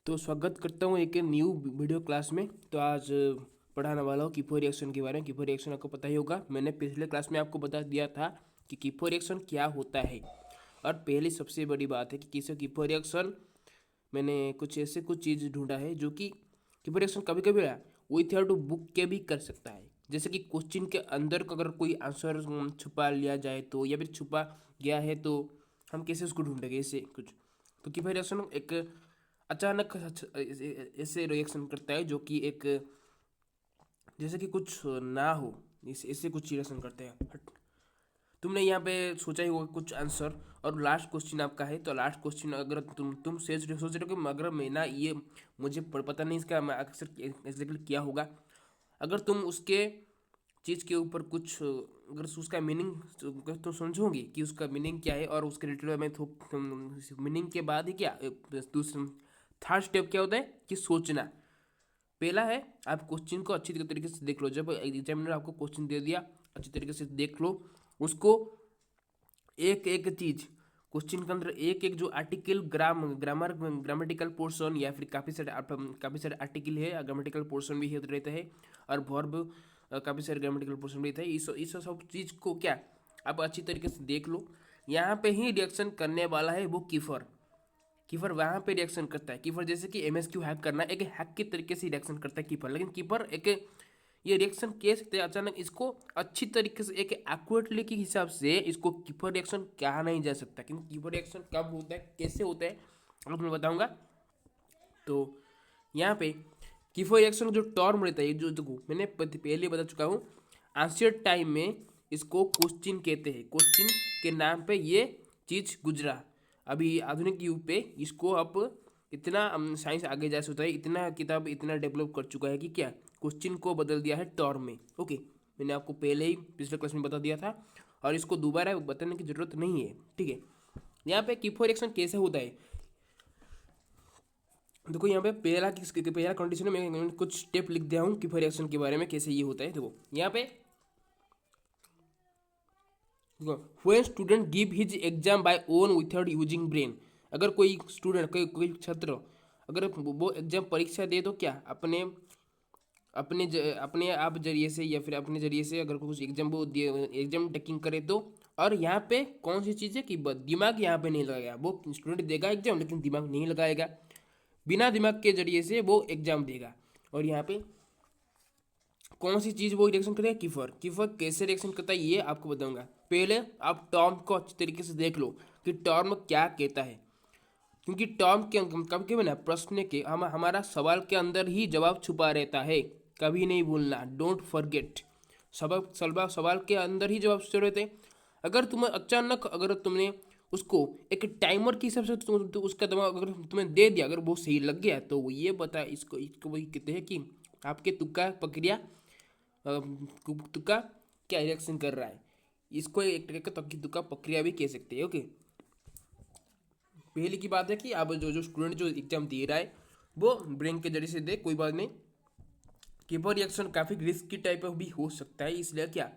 तो स्वागत करता हूँ एक न्यू वीडियो क्लास में। तो आज पढ़ाने वाला हूँ कीफो रिएक्शन के बारे में। कीफो रिएक्शन आपको पता ही होगा, मैंने पिछले क्लास में आपको बता दिया था कि कीफो रिएक्शन क्या होता है। और पहली सबसे बड़ी बात है कि किसी कीफो रिएक्शन मैंने कुछ चीज़ ढूंढा है जो कि कीफो रिएक्शन कभी कभी विथ टू बुक के भी कर सकता है। जैसे कि क्वेश्चन के अंदर का अगर कोई आंसर छुपा लिया जाए तो, या फिर छुपा गया है तो हम कैसे उसको ढूंढेंगे, ऐसे कुछ। तो कीफो रिएक्शन एक अचानक ऐसे रिएक्शन करता है जो कि एक जैसे कि कुछ ना हो, इससे कुछ रिएक्शन करते हैं। तुमने यहाँ पे सोचा ही होगा कुछ आंसर, और लास्ट क्वेश्चन आपका है। तो लास्ट क्वेश्चन अगर तुम सोच रहे हो कि अगर मैं ना ये मुझे पता नहीं इसका मैं अक्सर एग्जैक्टली क्या होगा। अगर तुम उसके चीज़ के ऊपर कुछ अगर उसका मीनिंग तुम समझोगे कि उसका मीनिंग क्या है, और उसके रिलेटेड में मीनिंग के बाद ही क्या दूसरा थर्ड स्टेप क्या होता है कि सोचना। पहला है आप क्वेश्चन को अच्छी तरीके से देख लो। जब एग्जामिनर आपको क्वेश्चन दे दिया, अच्छी तरीके से देख लो उसको। एक एक चीज क्वेश्चन के अंदर एक एक जो आर्टिकल ग्रामेटिकल पोर्शन, या फिर काफ़ी सारे आर्टिकल है, ग्रामेटिकल पोर्शन भी रहता है, और वर्ब काफ़ी सारे ग्रामेटिकल पोर्शन भी रहता है। इस सब चीज़ को क्या आप अच्छी तरीके से देख लो। यहाँ पे ही रिएक्शन करने वाला है वो कीफर। कीपर वहां पे रिएक्शन करता है। कीपर जैसे कि एमएसक्यू हैक करना, एक हैक के तरीके से रिएक्शन करता है कीपर। लेकिन कीपर एक ये रिएक्शन कह सकते हैं अचानक, इसको अच्छी तरीके से एक एक्यूरेटली के हिसाब से इसको कीपर रिएक्शन कहा नहीं जा सकता। क्योंकि कीपर रिएक्शन कब होता है, कैसे होता है, अब मैं बताऊंगा। तो यहाँ पे कीपर रिएक्शन जो टर्म रहता है, जो देखो मैंने पहले बता चुका हूँ, आंसर टाइम में इसको क्वेश्चन कहते हैं। क्वेश्चन के नाम पे ये चीज गुजरा। अभी आधुनिक युग पे इसको अब इतना साइंस आगे जा सकता है, इतना किताब इतना डेवलप कर चुका है कि क्या क्वेश्चन को बदल दिया है टर्म में। ओके, मैंने आपको पहले ही पिछले क्लास में बता दिया था, और इसको दोबारा बताने की जरूरत नहीं है, ठीक है। यहाँ पे कीफो रिएक्शन कैसे होता है, देखो यहाँ पे पहला कंडीशन में मैं कुछ स्टेप लिख दिया हूँ कीफो रिएक्शन के बारे में, कैसे ये होता है। देखो यहाँ पे when student give his exam by own without using brain. अगर कोई स्टूडेंट कोई छात्र अगर वो एग्जाम परीक्षा दे तो क्या अपने अपने आप जरिए से, या फिर अपने जरिए से अगर कुछ एग्जाम वो एग्जाम टेकिंग करे तो। और यहाँ पे कौन सी चीज़ है कि दिमाग यहाँ पे नहीं लगाएगा। वो स्टूडेंट देगा एग्जाम लेकिन दिमाग नहीं लगाएगा, बिना दिमाग के जरिए से वो एग्जाम देगा। और यहाँ पे कौन सी चीज़ वो रिएक्शन करेगा, कीफर। कीफर कैसे रिएक्शन करता है ये आपको बताऊंगा। पहले आप टर्म को अच्छी तरीके से देख लो कि टर्म क्या कहता है। क्योंकि टर्म के कब के ना प्रश्न के हमारा सवाल के अंदर ही जवाब छुपा रहता है, कभी नहीं भूलना, डोंट फॉरगेट। सवाल के अंदर ही जवाब छुपे रहते हैं। अगर तुम्हें अचानक अगर तुमने उसको एक टाइमर के हिसाब से तो उसका दिमाग अगर तुम्हें दे दिया, अगर वो सही लग गया तो वो ये बता, इसको इसको वही कहते हैं कि आपके तुक्का प्रक्रिया तुक्का क्या रिएक्शन कर रहा है। इसको एक तरह का तक्की तुक्का प्रक्रिया भी कह सकते हैं। ओके, पहले की बात है कि अब जो जो स्टूडेंट जो एग्जाम दे रहा है वो ब्रेन के जरिए से दे, कोई बात नहीं। कीपर रिएक्शन काफ़ी रिस्की टाइप भी हो सकता है, इसलिए क्या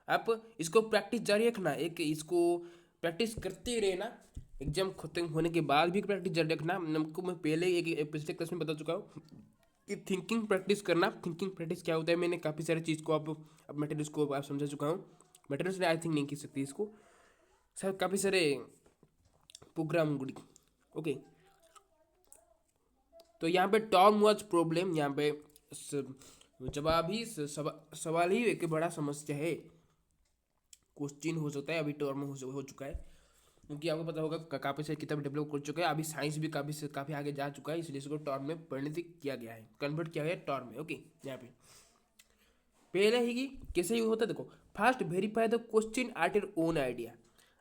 आप इसको प्रैक्टिस जारी रखना, एक इसको प्रैक्टिस करते ही रहना। एग्जाम खत्म होने के बाद भी प्रैक्टिस जारी रखना। हमको मैं पहले एक पिछले क्लास में बता चुका हूँ कि थिंकिंग प्रैक्टिस करना। थिंकिंग प्रैक्टिस क्या होता है, मैंने काफ़ी सारी चीज़ को अब मटेरियल्स को आप समझा चुका हूँ। मटेरियल्स ने आई थिंक नहीं की सकती इसको, सर काफ़ी सारे प्रोग्राम गुड़ी। ओके, तो यहाँ पे टर्म वाज प्रॉब्लम। यहाँ पे जवाब ही सवाल ही एक बड़ा समस्या है। क्वेश्चन हो सकता है, अभी टर्म हो चुका है। क्योंकि आपको पता होगा काफ़ी सारी किताब डेवलप कर चुका है, अभी साइंस भी काफ़ी आगे जा चुका है, इसलिए इसको टर्म में परिणत किया गया है, कन्वर्ट किया गया है टर्म में। ओके, यहाँ पे पहले ही कि कैसे यूज होता है, देखो first verify the question at your own idea.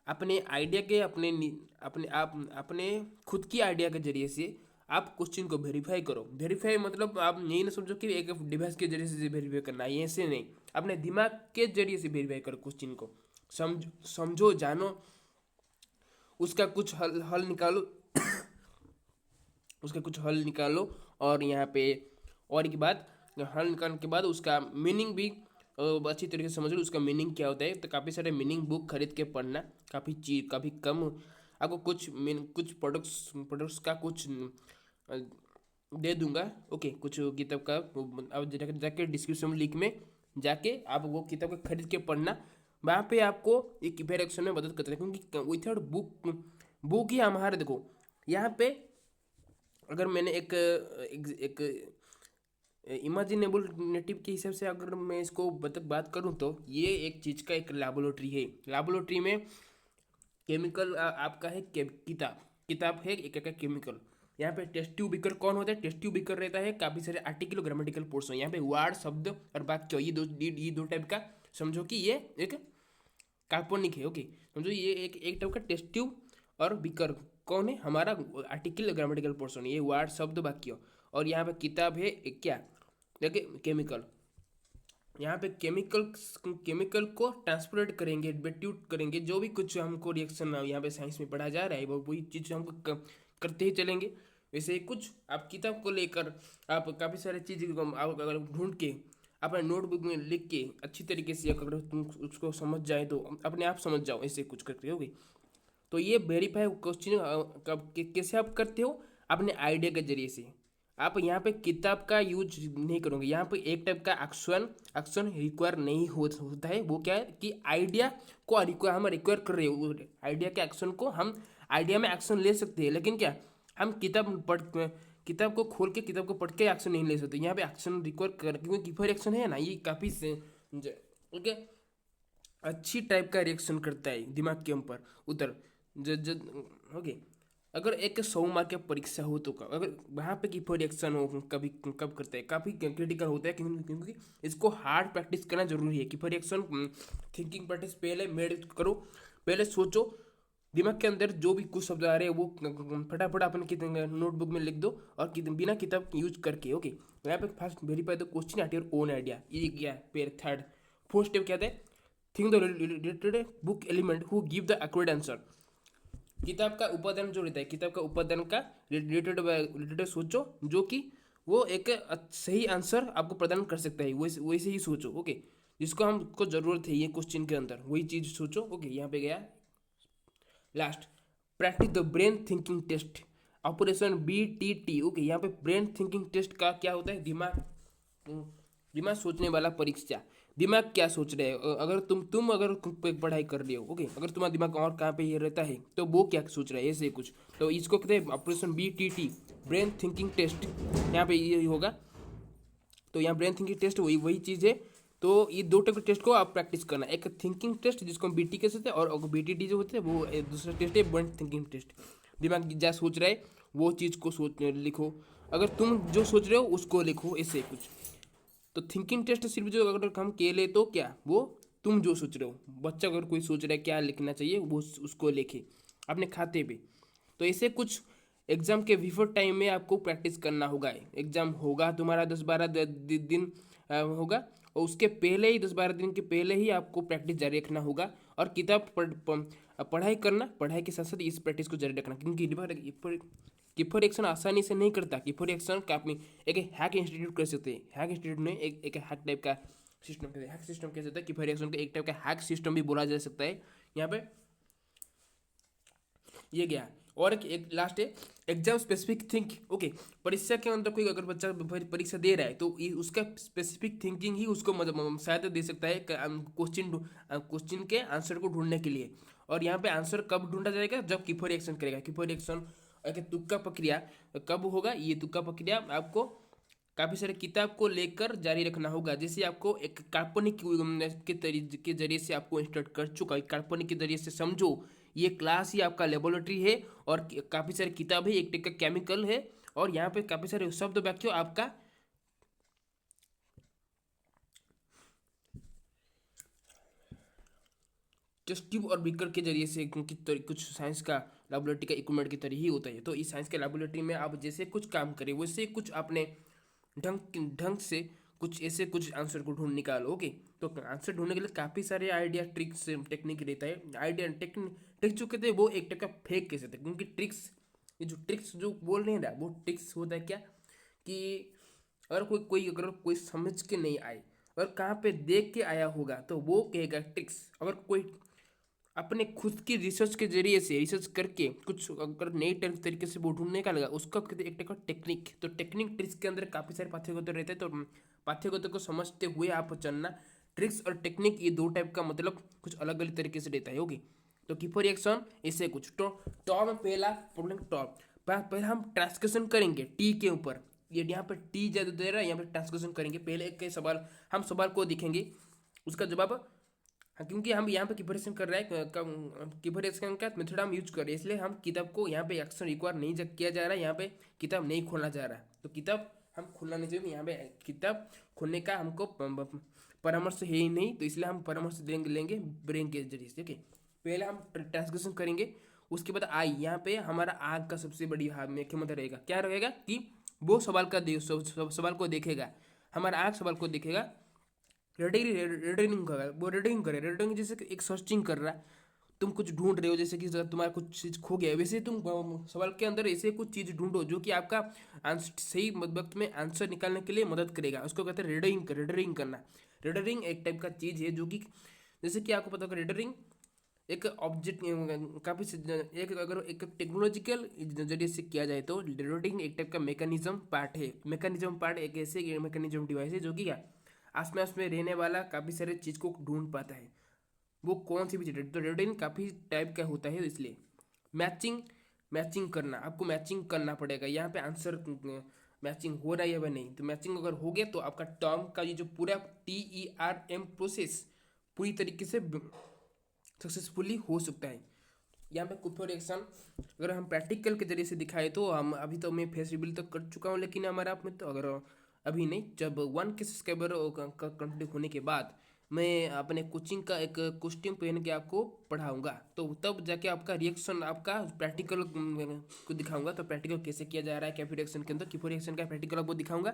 अपने आइडिया के अपने खुद की आइडिया के जरिए से आप क्वेश्चन को वेरीफाई करो। वेरीफाई मतलब आप यही ना समझो कि एक डिवाइस के जरिए से वेरीफाई करना है, ऐसे नहीं। अपने दिमाग के जरिए से वेरीफाई करो क्वेश्चन को। समझो, जानो, उसका कुछ हल निकालो उसका कुछ हल निकालो। और यहाँ पे और एक बात, हल निकालने के बाद उसका मीनिंग भी अच्छी तरीके से समझ लो, उसका मीनिंग क्या होता है। तो काफ़ी सारे मीनिंग बुक खरीद के पढ़ना, काफ़ी कम आपको कुछ प्रोडक्ट्स का कुछ दे दूंगा। ओके, कुछ किताब का अब जाके डिस्क्रिप्शन लिंक में जाके आप वो किताब को खरीद के पढ़ना। वहाँ पे आपको एक कीपैड एक्शन में मदद करता है, क्योंकि विथआउट बुक बुक ही हमारे देखो यहाँ पे अगर मैंने एक इमेजिनेबल नेटिव के हिसाब से अगर मैं इसको बात करूँ तो ये एक चीज़ का एक लेबोरेटरी है। लेबोरेटरी में केमिकल आपका है किताब किताब है एक का केमिकल। यहाँ पे टेस्ट ट्यूब बीकर कौन होता है? टेस्ट ट्यूब बीकर रहता है काफ़ी सारे आर्टिकल ग्रामेटिकल पोर्शन। यहाँ पे वर्ड शब्द और वाक्य ये दो टाइप का समझो कि ये एक काल्पनिक है। ओके, समझो ये एक टाइप का टेस्ट ट्यूब और बीकर कौन है? हमारा आर्टिकल ग्रामेटिकल पोर्शन, ये वर्ड शब्द वाक्य। और यहाँ पे किताब है एक क्या? देखिए केमिकल। यहाँ पे केमिकल को ट्रांसपोर्ट करेंगे, डिस्ट्रीब्यूट करेंगे, जो भी कुछ हमको रिएक्शन यहाँ पे साइंस में पढ़ा जा रहा है वो वही चीज़ हमको करते ही चलेंगे। वैसे ही कुछ आप किताब को लेकर आप काफ़ी सारे चीज़ आप अगर ढूंढ के अपने नोटबुक में लिख के अच्छी तरीके से अगर तुम उसको समझ जाए तो अपने आप समझ जाओ, ऐसे कुछ करते होगे। तो ये वेरीफाई क्वेश्चन कब कैसे आप करते हो? अपने आइडिया के जरिए से। आप यहाँ पे किताब का यूज नहीं करोगे। यहाँ पे एक टाइप का एक्शन एक्शन रिक्वायर नहीं होता है। वो क्या है कि आइडिया को रिक्वायर हम रिक्वायर कर रहे हो, आइडिया के एक्शन को हम आइडिया में एक्शन ले सकते हैं, लेकिन क्या हम किताब को खोल के किताब को पढ़ के एक्शन नहीं ले सकते। यहाँ पे एक्शन रिक्वायर कर, क्योंकि कीपर एक्शन है ना, ये काफ़ी से ओके अच्छी टाइप का रिएक्शन करता है दिमाग के ऊपर उधर ज ज ओके। अगर एक 100 मार्क का परीक्षा हो तो अगर वहाँ पे कीपर रिएक्शन हो कभी कब करता है, काफ़ी क्रिटिकल होता है, क्योंकि इसको हार्ड प्रैक्टिस करना जरूरी है। कीपर रिएक्शन थिंकिंग प्रैक्टिस पहले मेड करो, पहले सोचो, दिमाग के अंदर जो भी कुछ शब्द आ रहे हैं वो फटाफट अपने नोटबुक में लिख दो और बिना किताब यूज करके। ओके, यहाँ पे first verify the question at your own idea, ये क्या फिर थर्ड फोर्थ स्टेप क्या है? Think the related book element who give the accurate answer. किताब का उपादान जो रहता है, किताब का उपादान का रिलेटेड सोचो जो कि वो एक सही आंसर आपको प्रदान कर सकता है, वैसे वैसे ही सोचो। ओके, जिसको हमको जरूरत है ये क्वेश्चन के अंदर वही चीज सोचो। ओके, यहाँ पे गया last, practice the brain thinking test, operation BTT। Okay, यहाँ पे ब्रेन थिंकिंग टेस्ट का क्या होता है? दिमाग सोचने वाला परीक्षा। दिमाग क्या सोच रहे हो? अगर तुम अगर पढ़ाई कर रहे हो, ओके, अगर तुम्हारा दिमाग और कहाँ पे ये रहता है तो वो क्या सोच रहा है, ऐसे कुछ। तो इसको कहते हैं operation BTT, brain thinking test. यहाँ पे ये होगा, तो यहाँ ब्रेन थिंकिंग टेस्ट वही वही चीज़ है। तो ये दो टाइप के टेस्ट को आप प्रैक्टिस करना, एक थिंकिंग टेस्ट जिसको हम BT कह सकते हैं, और BTT जो होते हैं वो दूसरा टेस्ट है ब्रेन थिंकिंग टेस्ट। दिमाग क्या सोच रहा है वो चीज़ को सोच लिखो, अगर तुम जो सोच रहे हो उसको लिखो, ऐसे कुछ। तो थिंकिंग टेस्ट सिर्फ जो अगर हम के ले तो क्या वो तुम जो सोच रहे हो, बच्चा अगर कोई सोच रहा है क्या लिखना चाहिए वो उसको लिखे अपने खाते पे। तो ऐसे कुछ एग्जाम के बिफोर टाइम में आपको प्रैक्टिस करना होगा। एग्जाम होगा तुम्हारा 10-12 दिन होगा, और उसके पहले ही 10-12 दिन के पहले ही आपको प्रैक्टिस जारी रखना होगा। और किताब पढ़ाई करना, पढ़ाई के साथ साथ इस प्रैक्टिस को जारी रखना, क्योंकि कीपर एक्शन आसानी से नहीं करता। कीपर एक्शन का अपनी एक हैक इंस्टीट्यूट कर सकते हैं। हैक इंस्टीट्यूट ने एक हैक टाइप का सिस्टम कहते हैं, हैक सिस्टम कह सकते हैं। कीपर एक्शन का एक टाइप का हैक सिस्टम भी बोला जा सकता है। यहाँ पे ये गया। और एक लास्ट है एग्जाम स्पेसिफिक थिंक। ओके, परीक्षा के अंदर कोई अगर बच्चा परीक्षा दे रहा है तो उसका स्पेसिफिक थिंकिंग ही उसको सहायता दे सकता है क्वेश्चन के आंसर को ढूंढने के लिए। और यहाँ पे आंसर कब ढूंढा जाएगा? जब कीपर एक्शन करेगा। कीपर एक्शन तुक्का प्रक्रिया कब होगा? ये तुक्का प्रक्रिया आपको काफ़ी सारे किताब को लेकर जारी रखना होगा। जैसे आपको एक काल्पनिक के जरिए से आपको इंस्ट्रक्ट कर चुका है, काल्पनिक के जरिए से समझो ये क्लास ही आपका लेबोरेटरी है, और काफ़ी सारी किताब है, एक टाइप का केमिकल है, और यहाँ पे काफ़ी सारे शब्द वाक्य आपका टेस्ट ट्यूब और बीकर के जरिए से कुछ साइंस का लेबोरेटरी का इक्विपमेंट की तरह ही होता है। तो इस साइंस के लेबोरेटरी में आप जैसे कुछ काम करें वैसे कुछ अपने ढंग से कुछ ऐसे कुछ आंसर को ढूंढ निकालो। ओके, तो आंसर ढूंढने के लिए काफ़ी सारे आइडिया ट्रिक्स टेक्निक रहता है। आइडिया ट्रिक्स जो कहते हैं वो एक टाइप का फेक कह सकते हैं, क्योंकि ट्रिक्स ये जो ट्रिक्स जो बोल रहे हैं ना वो ट्रिक्स होता है क्या कि अगर कोई समझ के नहीं आए और कहाँ पे देख के आया होगा तो वो कहेगा ट्रिक्स। अगर कोई अपने खुद की रिसर्च के जरिए से रिसर्च करके कुछ अगर नई तरीके से वो ढूंढने का लगा, उसका कहते हैं एक टाइप का टेक्निक। तो टेक्निक ट्रिक्स के अंदर काफ़ी सारे पाठ्यगत रहते हैं, तो पाठ्यगत को समझते हुए आप चलना। ट्रिक्स और टेक्निक ये दो टाइप का मतलब कुछ अलग अलग तरीके से रहता है। ओके, तो कीपर रिएक्शन ऐसे कुछ तो टॉ में पहला प्रॉब्लम टॉ। पहले हम ट्रांसलेशन करेंगे टी के ऊपर, ये यहाँ पे टी ज़्यादा दे रहा है, यहाँ पे ट्रांसलेशन करेंगे। पहले एक सवाल, हम सवाल को देखेंगे, उसका जवाब। हाँ, क्योंकि हम यहाँ पे कीपरेशन कर रहे हैं, कीपरेशन का मेथड हम यूज कर रहे हैं, इसलिए हम किताब को यहाँ पे एक्शन रिक्वायर नहीं किया जा रहा है, यहाँ पे किताब नहीं खोलना जा रहा है। तो किताब हम खोलना नहीं चाहिए, यहाँ पे किताब खोलने का हमको परामर्श है ही नहीं, तो इसलिए हम परामर्श लेंगे ब्रेन के जरिए से। ओके, पहले हम ट्रांसलेशन करेंगे, उसके बाद आई यहाँ पे हमारा आग का सबसे बड़ी क्षमता रहेगा। क्या रहेगा कि वो सवाल को देखेगा, हमारा आग सवाल को देखेगा, रीडिंग कर रहा है, वो रीडिंग करे, रीडिंग जैसे कि एक सर्चिंग कर रहा है। तुम कुछ ढूंढ रहे हो, जैसे कि तुम्हारा कुछ चीज़ खो गया है, वैसे तुम सवाल के अंदर ऐसे कुछ चीज़ ढूंढो जो कि आपका आंसर सही वक्त में आंसर निकालने के लिए मदद करेगा। उसको कहते हैं रीडरिंग करना। रीडरिंग एक टाइप का चीज़ है जो कि जैसे कि आपको पता होगा, रीडरिंग एक ऑब्जेक्ट काफ़ी एक अगर एक टेक्नोलॉजिकल जरिए से किया जाए तो रीडरिंग एक टाइप का मैकेनिज्म पार्ट है। मैकेनिज्म पार्ट एक ऐसे मैकेनिज्म डिवाइस है जो कि क्या आसपास में रहने वाला काफ़ी सारे चीज़ को ढूंढ पाता है, वो कौन सी भी चीज़ है। तो रीडरिंग काफ़ी टाइप का होता है, इसलिए मैचिंग करना, आपको मैचिंग करना पड़ेगा। यहाँ पे आंसर मैचिंग हो रहा है या नहीं, तो मैचिंग अगर हो गया तो आपका टर्म का ये जो पूरा TERM प्रोसेस पूरी तरीके से सक्सेसफुली हो सकता है। यहाँ पे कुछ रिएक्शन अगर हम प्रैक्टिकल के जरिए से दिखाए तो हम अभी तो मैं फेस रिवील तो कर चुका हूँ, लेकिन हमारा आप में तो अगर अभी नहीं, जब 1 के सब्सक्राइबर कंप्लीट होने के बाद मैं अपने कोचिंग का एक कॉस्ट्यूम पहन के आपको पढ़ाऊंगा, तो तब जाके आपका रिएक्शन आपका प्रैक्टिकल को दिखाऊंगा। तो प्रैक्टिकल कैसे किया जा रहा है कैफी रिएक्शन के अंदर, कीफो रिएक्शन का प्रैक्टिकल आपको दिखाऊंगा।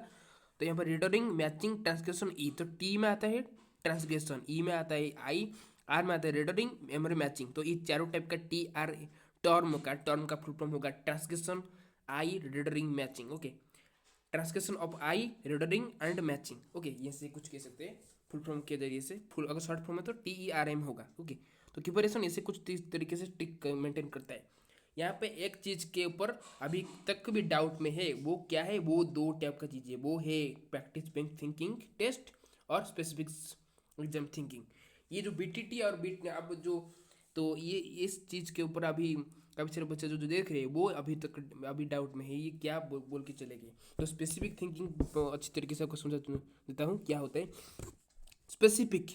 तो यहाँ पर रीडरिंग, मैचिंग, ट्रांसलेशन, ई। तो टी में आता है ट्रांसलेशन, ई में आता है आई, आर में आता है रीडरिंग, एम में मैचिंग। तो ये चारों टाइप का टर्म का फुल फॉर्म होगा translation, I, reordering, matching. Okay, translation of I, reordering and matching. Okay, ये से कुछ कह सकते हैं फुल फॉर्म के जरिए से। फुल अगर शॉर्ट फॉर्म है तो TERM होगा। ओके, तो कीपरेशन ऐसे कुछ तरीके से टिक मेंटेन करता है। यहाँ पे एक चीज़ के ऊपर अभी तक भी डाउट में है, वो क्या है, वो दो टाइप का चीज़ है, वो है प्रैक्टिस बैंक थिंकिंग टेस्ट और स्पेसिफिक एग्जाम थिंकिंग। ये जो BTT और बीट अब जो, तो ये इस चीज़ के ऊपर अभी काफ़ी सारे बच्चे जो देख रहे हैं वो अभी डाउट में है, ये क्या बोल के चलेंगे। तो स्पेसिफिक थिंकिंग अच्छी तरीके से आपको समझा देता हूँ क्या होता है। स्पेसिफिक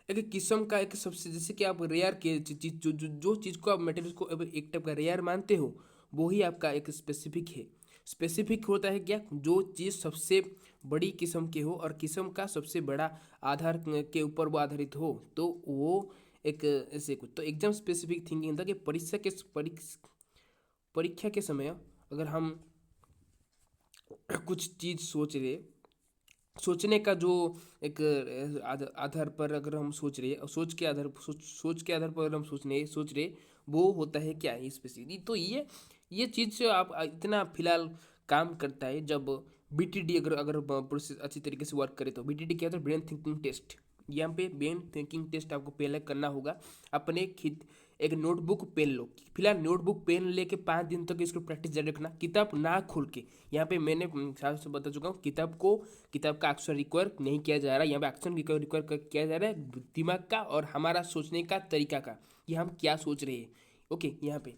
एक किस्म का एक सबसे, जैसे कि आप रेयर के चीज जो चीज़ को आप मटेरियल को एक टाइप का रेयर मानते हो, वो ही आपका एक स्पेसिफिक है। स्पेसिफिक होता है क्या, जो चीज़ सबसे बड़ी किस्म की हो और किस्म का सबसे बड़ा आधार के ऊपर वो आधारित हो, तो वो एक ऐसे कुछ। तो एग्जाम स्पेसिफिक थिंकिंग था कि परीक्षा के समय अगर हम कुछ चीज़ सोचने का जो एक आधार पर अगर हम सोच रहे हैं, सोच के आधार पर अगर हम सोच रहे, वो होता है क्या, ये स्पेसिफिक। तो ये चीज़ से आप इतना फिलहाल काम करता है जब BTD अगर प्रोसेस अच्छी तरीके से वर्क करे। तो BTD क्या होता है, ब्रेन थिंकिंग टेस्ट। यहाँ पे ब्रेन थिंकिंग टेस्ट आपको पहले करना होगा। अपने एक नोटबुक पेन लो, फिलहाल नोटबुक पेन लेके 5 दिन तक इसको प्रैक्टिस जारी रखना, किताब ना खोल के। यहाँ पे मैंने साफ से बता चुका हूँ, किताब का एक्शन रिक्वायर नहीं किया जा रहा है, यहाँ पे एक्शन रिक्वायर किया जा रहा है दिमाग का और हमारा सोचने का तरीका का, कि हम क्या सोच रहे हैं। ओके, यहाँ पे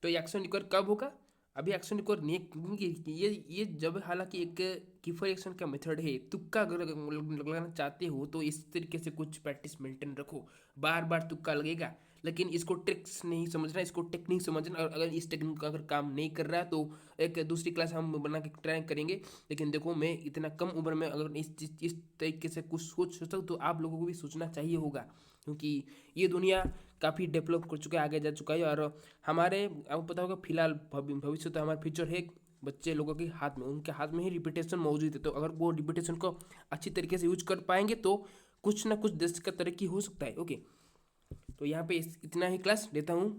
तो एक्शन रिक्वायर कब होगा, अभी एक्शन रिक्वायर नहीं, क्योंकि ये जब हालांकि एक कीफर एक्शन का मेथड है, तुक्का अगर लगाना चाहते हो तो इस तरीके से कुछ प्रैक्टिस मेंटेन रखो। बार बार तुक्का लगेगा, लेकिन इसको ट्रिक्स नहीं समझना, इसको टेक्निक समझना। और अगर इस टेक्निक का अगर काम नहीं कर रहा तो एक दूसरी क्लास हम बना के ट्राई करेंगे। लेकिन देखो, मैं इतना कम उम्र में अगर इस तरीके से कुछ सोच सकता हूँ, तो आप लोगों को भी सोचना चाहिए होगा, क्योंकि ये दुनिया काफ़ी डेवलप कर चुका है, आगे जा चुका है। और हमारे आपको पता होगा फिलहाल भविष्य तो हमारा फ्यूचर है बच्चे लोगों के हाथ में, उनके हाथ में ही रिपीटेशन मौजूद है। तो अगर वो रिपीटेशन को अच्छी तरीके से यूज कर पाएंगे तो कुछ ना कुछ देश का तरक्की हो सकता है। ओके, तो यहाँ पे इतना ही क्लास लेता हूँ।